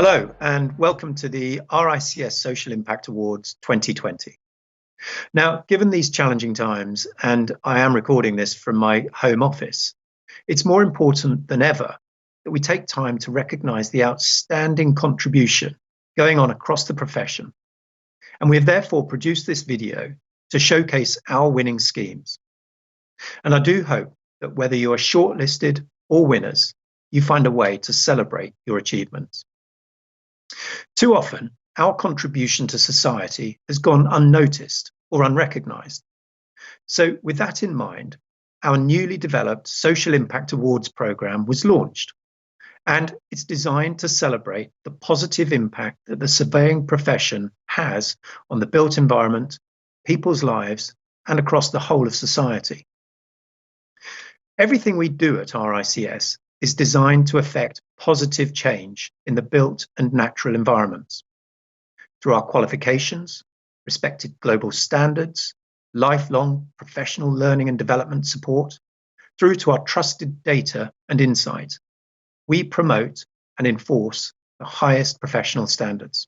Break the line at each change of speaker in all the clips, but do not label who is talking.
Hello, and welcome to the RICS Social Impact Awards 2020. Now, given these challenging times, and I am recording this from my home office, it's more important than ever that we take time to recognise the outstanding contribution going on across the profession. And we have therefore produced this video to showcase our winning schemes. And I do hope that whether you are shortlisted or winners, you find a way to celebrate your achievements. Too often, our contribution to society has gone unnoticed or unrecognised. So with that in mind, our newly developed Social Impact Awards programme was launched, and it's designed to celebrate the positive impact that the surveying profession has on the built environment, people's lives, and across the whole of society. Everything we do at RICS is designed to affect positive change in the built and natural environments through our qualifications, respected global standards, lifelong professional learning and development support, through to our trusted data and insight. We promote and enforce the highest professional standards.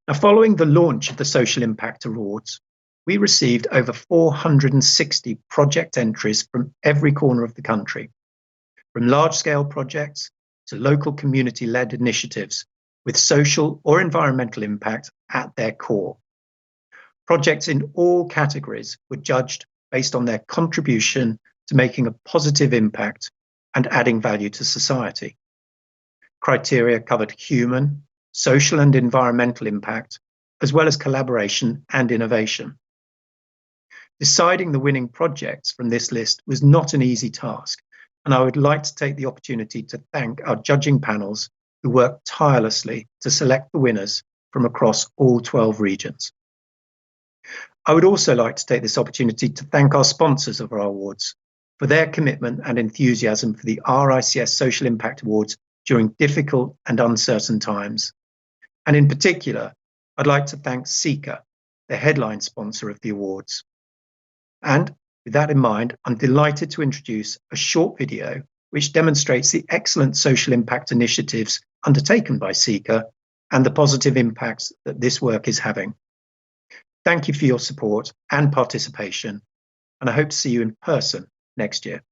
Now, following the launch of the Social Impact Awards, we received over 460 project entries from every corner of the country, from large-scale projects to local community-led initiatives with social or environmental impact at their core. Projects in all categories were judged based on their contribution to making a positive impact and adding value to society. Criteria covered human, social and environmental impact, as well as collaboration and innovation. Deciding the winning projects from this list was not an easy task, and I would like to take the opportunity to thank our judging panels who worked tirelessly to select the winners from across all 12 regions. I would also like to take this opportunity to thank our sponsors of our awards for their commitment and enthusiasm for the RICS Social Impact Awards during difficult and uncertain times. And in particular, I'd like to thank Sika, the headline sponsor of the awards. And with that in mind, I'm delighted to introduce a short video which demonstrates the excellent social impact initiatives undertaken by Sika and the positive impacts that this work is having. Thank you for your support and participation, and I hope to see you in person next year.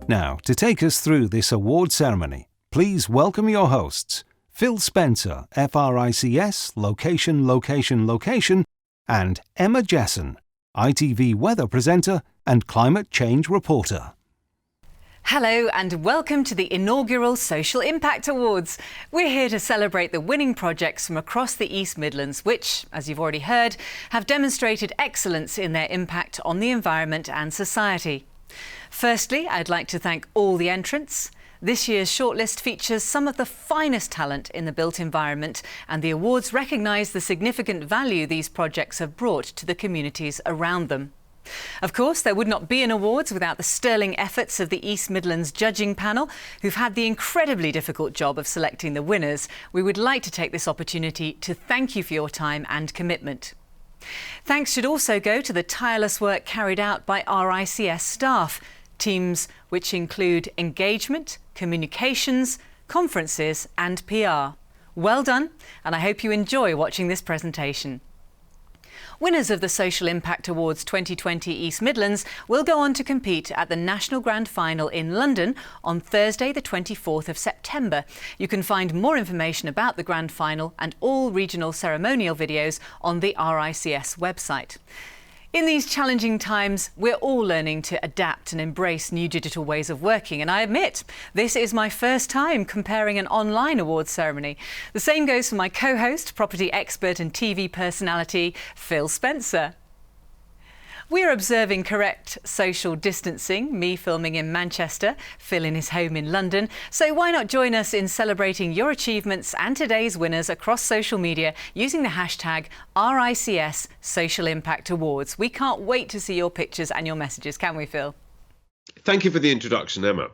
Now, to take us through this award ceremony, please welcome your hosts, Phil Spencer, FRICS, Location, and Emma Jesson, ITV weather presenter and climate change reporter.
Hello and welcome to the inaugural Social Impact Awards. We're here to celebrate the winning projects from across the East Midlands, which, as you've already heard, have demonstrated excellence in their impact on the environment and society. Firstly, I'd like to thank all the entrants. This year's shortlist features some of the finest talent in the built environment, and the awards recognise the significant value these projects have brought to the communities around them. Of course, there would not be an awards without the sterling efforts of the East Midlands judging panel, who've had the incredibly difficult job of selecting the winners. We would like to take this opportunity to thank you for your time and commitment. Thanks should also go to the tireless work carried out by RICS staff, teams which include engagement, communications, conferences and PR. Well done, and I hope you enjoy watching this presentation. Winners of the Social Impact Awards 2020 East Midlands will go on to compete at the National Grand Final in London on Thursday the 24th of September. You can find more information about the Grand Final and all regional ceremonial videos on the RICS website. In these challenging times, we're all learning to adapt and embrace new digital ways of working, and I admit, this is my first time comparing an online awards ceremony. The same goes for my co-host, property expert and TV personality, Phil Spencer. We're observing correct social distancing, me filming in Manchester, Phil in his home in London. So why not join us in celebrating your achievements and today's winners across social media using the hashtag RICS Social Impact Awards. We can't wait to see your pictures and your messages, can we, Phil?
Thank you for the introduction, Emma.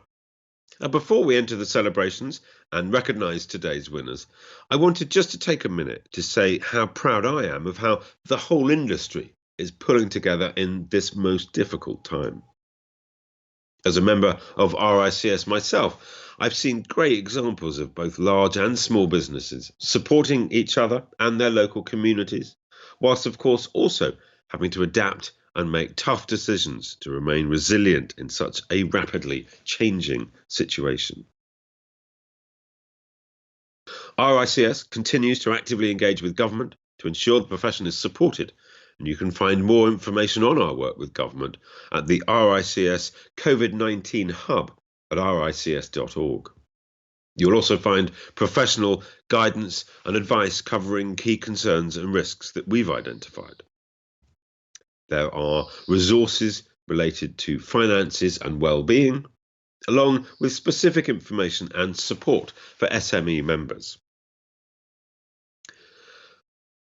Before we enter the celebrations and recognise today's winners, I wanted just to take a minute to say how proud I am of how the whole industry is pulling together in this most difficult time. As a member of RICS myself, I've seen great examples of both large and small businesses supporting each other and their local communities, whilst of course also having to adapt and make tough decisions to remain resilient in such a rapidly changing situation. RICS continues to actively engage with government to ensure the profession is supported, and you can find more information on our work with government at the RICS COVID-19 Hub at rics.org. You'll also find professional guidance and advice covering key concerns and risks that we've identified. There are resources related to finances and well-being, along with specific information and support for SME members.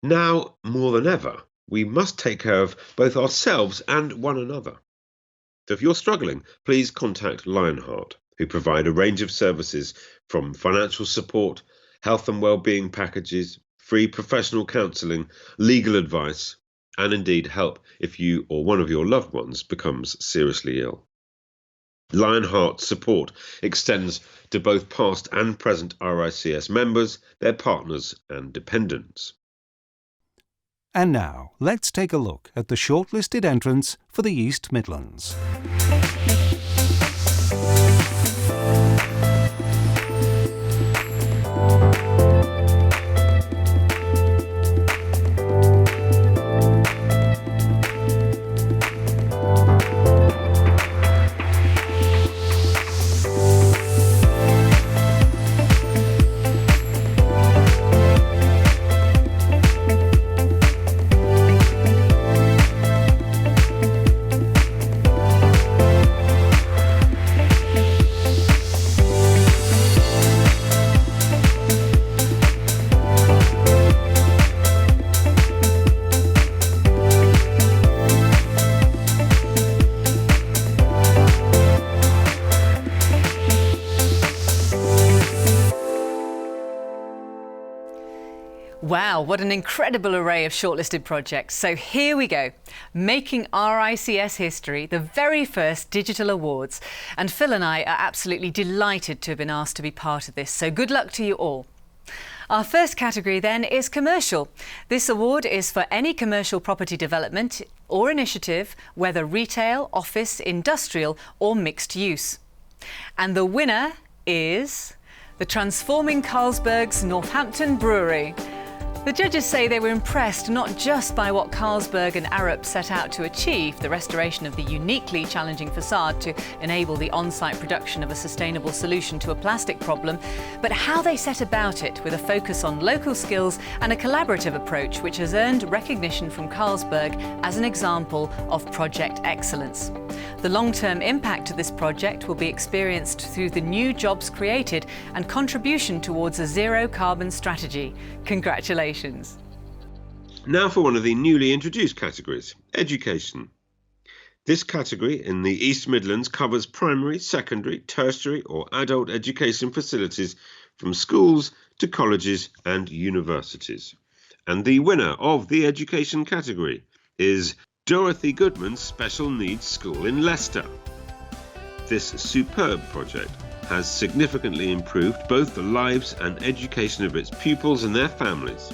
Now, more than ever, we must take care of both ourselves and one another. So if you're struggling, please contact Lionheart, who provide a range of services from financial support, health and well-being packages, free professional counselling, legal advice, and indeed help if you or one of your loved ones becomes seriously ill. Lionheart's support extends to both past and present RICS members, their partners and dependents.
And now, let's take a look at the shortlisted entrants for the East Midlands.
Wow, what an incredible array of shortlisted projects. So here we go, making RICS history, the very first digital awards. And Phil and I are absolutely delighted to have been asked to be part of this. So good luck to you all. Our first category then is commercial. This award is for any commercial property development or initiative, whether retail, office, industrial or mixed use. And the winner is the Transforming Carlsberg's Northampton Brewery. The judges say they were impressed not just by what Carlsberg and Arup set out to achieve, the restoration of the uniquely challenging facade to enable the on-site production of a sustainable solution to a plastic problem, but how they set about it with a focus on local skills and a collaborative approach which has earned recognition from Carlsberg as an example of project excellence. The long-term impact of this project will be experienced through the new jobs created and contribution towards a zero-carbon strategy. Congratulations.
Now for one of the newly introduced categories, education. This category in the East Midlands covers primary, secondary, tertiary or adult education facilities from schools to colleges and universities. And the winner of the education category is Dorothy Goodman's Special Needs School in Leicester. This superb project has significantly improved both the lives and education of its pupils and their families.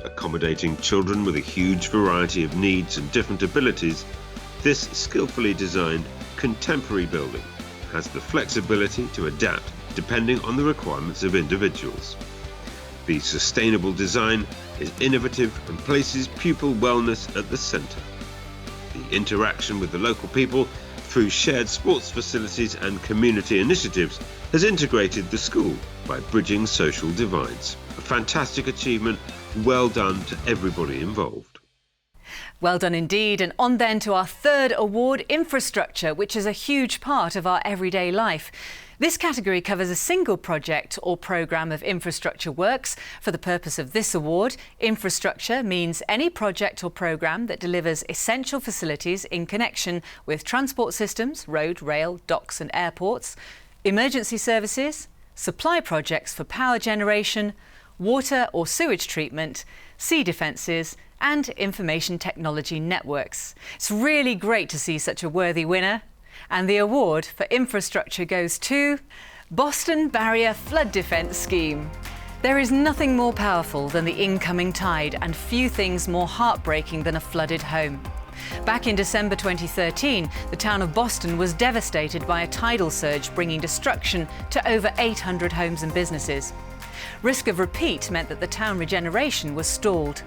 Accommodating children with a huge variety of needs and different abilities, this skillfully designed contemporary building has the flexibility to adapt depending on the requirements of individuals. The sustainable design is innovative and places pupil wellness at the centre. The interaction with the local people through shared sports facilities and community initiatives has integrated the school by bridging social divides. A fantastic achievement, well done to everybody involved.
Well done indeed, and on then to our third award, infrastructure, which is a huge part of our everyday life. This category covers a single project or programme of infrastructure works. For the purpose of this award, infrastructure means any project or programme that delivers essential facilities in connection with transport systems, road, rail, docks and airports, emergency services, supply projects for power generation, water or sewage treatment, sea defences and information technology networks. It's really great to see such a worthy winner. And the award for infrastructure goes to Boston Barrier Flood Defence Scheme. There is nothing more powerful than the incoming tide and few things more heartbreaking than a flooded home. Back in December 2013, the town of Boston was devastated by a tidal surge, bringing destruction to over 800 homes and businesses. Risk of repeat meant that the town regeneration was stalled.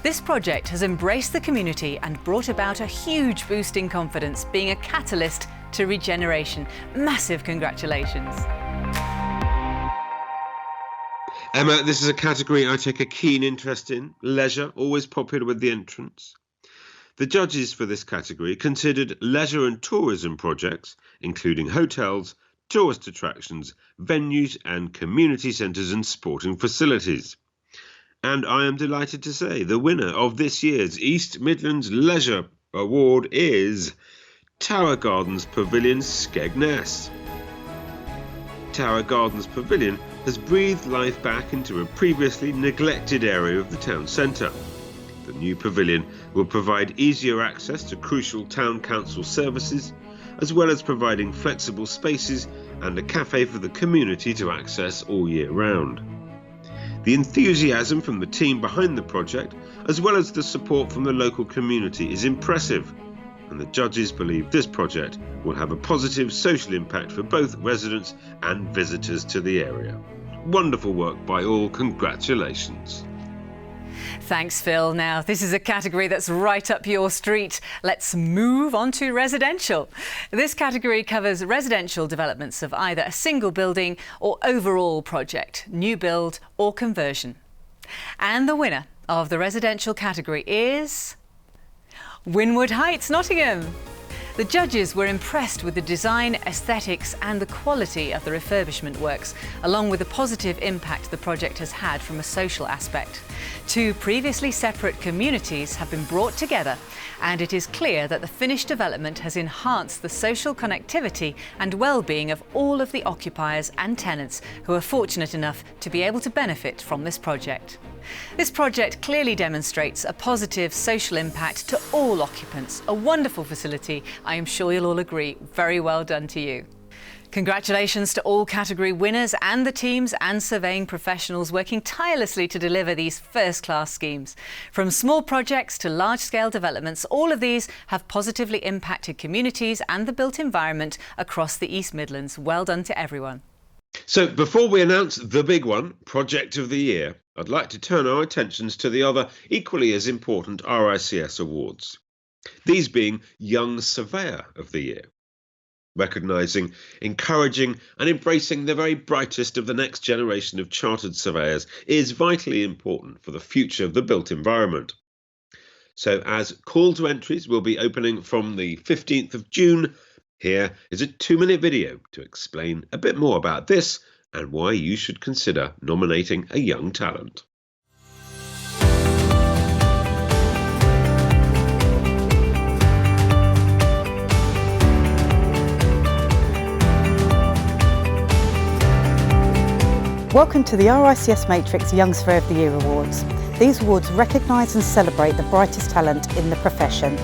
This project has embraced the community and brought about a huge boost in confidence, being a catalyst to regeneration. Massive congratulations.
Emma, this is a category I take a keen interest in. Leisure, always popular with the entrants. The judges for this category considered leisure and tourism projects, including hotels, tourist attractions, venues and community centres and sporting facilities. And I am delighted to say the winner of this year's East Midlands Leisure Award is Tower Gardens Pavilion, Skegness. Tower Gardens Pavilion has breathed life back into a previously neglected area of the town centre. The new pavilion will provide easier access to crucial town council services, as well as providing flexible spaces and a cafe for the community to access all year round. The enthusiasm from the team behind the project, as well as the support from the local community, is impressive, and the judges believe this project will have a positive social impact for both residents and visitors to the area. Wonderful work by all, congratulations.
Thanks, Phil. Now, this is a category that's right up your street. Let's move on to residential. This category covers residential developments of either a single building or overall project, new build or conversion. And the winner of the residential category is Winwood Heights, Nottingham. The judges were impressed with the design, aesthetics and the quality of the refurbishment works, along with the positive impact the project has had from a social aspect. Two previously separate communities have been brought together, and it is clear that the finished development has enhanced the social connectivity and well-being of all of the occupiers and tenants who are fortunate enough to be able to benefit from this project. This project clearly demonstrates a positive social impact to all occupants. A wonderful facility. I am sure you'll all agree. Very well done to you. Congratulations to all category winners and the teams and surveying professionals working tirelessly to deliver these first-class schemes. From small projects to large-scale developments, all of these have positively impacted communities and the built environment across the East Midlands. Well done to everyone.
So before we announce the big one, Project of the Year, I'd like to turn our attentions to the other equally as important RICS awards. These being Young Surveyor of the Year. Recognising, encouraging and embracing the very brightest of the next generation of chartered surveyors is vitally important for the future of the built environment. So as call to entries will be opening from the 15th of June, here is a 2-minute video to explain a bit more about this and why you should consider nominating a young talent.
Welcome to the RICS Matrix Young Surveyor of the Year Awards. These awards recognise and celebrate the brightest talent in the profession.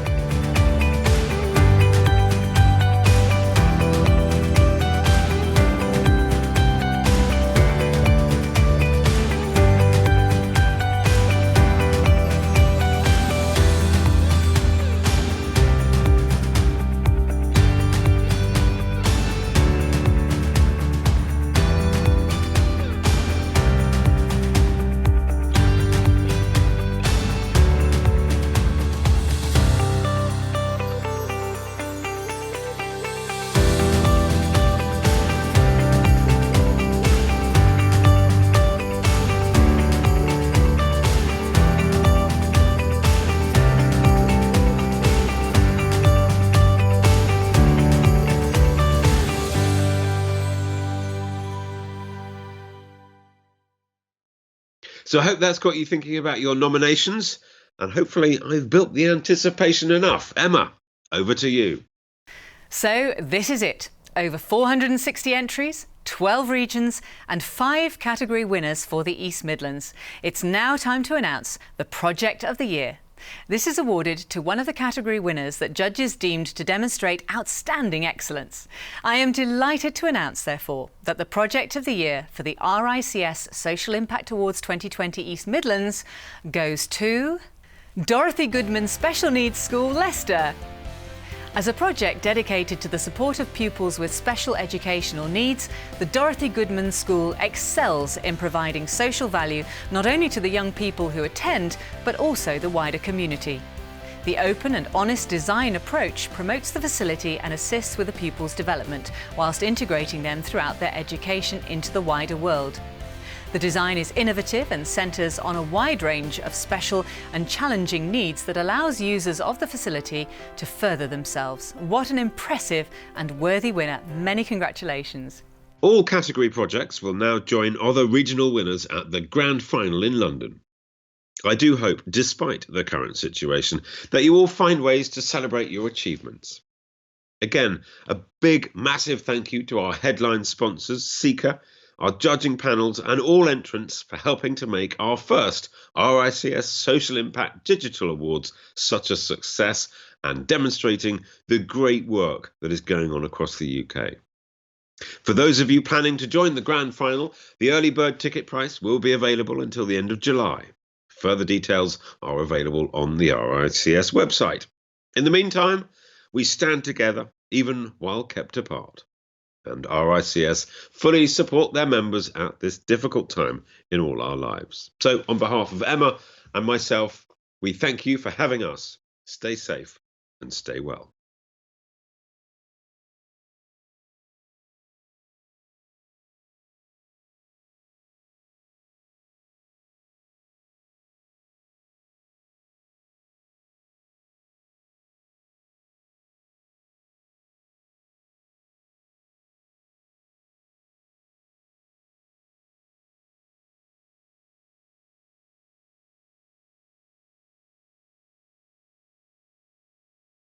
So I hope that's got you thinking about your nominations, and hopefully I've built the anticipation enough. Emma, over to you.
So this is it. Over 460 entries, 12 regions and 5 category winners for the East Midlands. It's now time to announce the Project of the Year. This is awarded to one of the category winners that judges deemed to demonstrate outstanding excellence. I am delighted to announce, therefore, that the Project of the Year for the RICS Social Impact Awards 2020 East Midlands goes to Dorothy Goodman Special Needs School, Leicester. As a project dedicated to the support of pupils with special educational needs, the Dorothy Goodman School excels in providing social value not only to the young people who attend, but also the wider community. The open and honest design approach promotes the facility and assists with the pupils' development, whilst integrating them throughout their education into the wider world. The design is innovative and centres on a wide range of special and challenging needs that allows users of the facility to further themselves. What an impressive and worthy winner. Many congratulations.
All category projects will now join other regional winners at the grand final in London. I do hope, despite the current situation, that you all find ways to celebrate your achievements. Again, a big, massive thank you to our headline sponsors, Seeker, our judging panels and all entrants for helping to make our first RICS Social Impact Digital Awards such a success and demonstrating the great work that is going on across the UK. For those of you planning to join the grand final, the early bird ticket price will be available until the end of July. Further details are available on the RICS website. In the meantime, we stand together even while kept apart. And RICS fully support their members at this difficult time in all our lives. So on behalf of Emma and myself, we thank you for having us. Stay safe and stay well.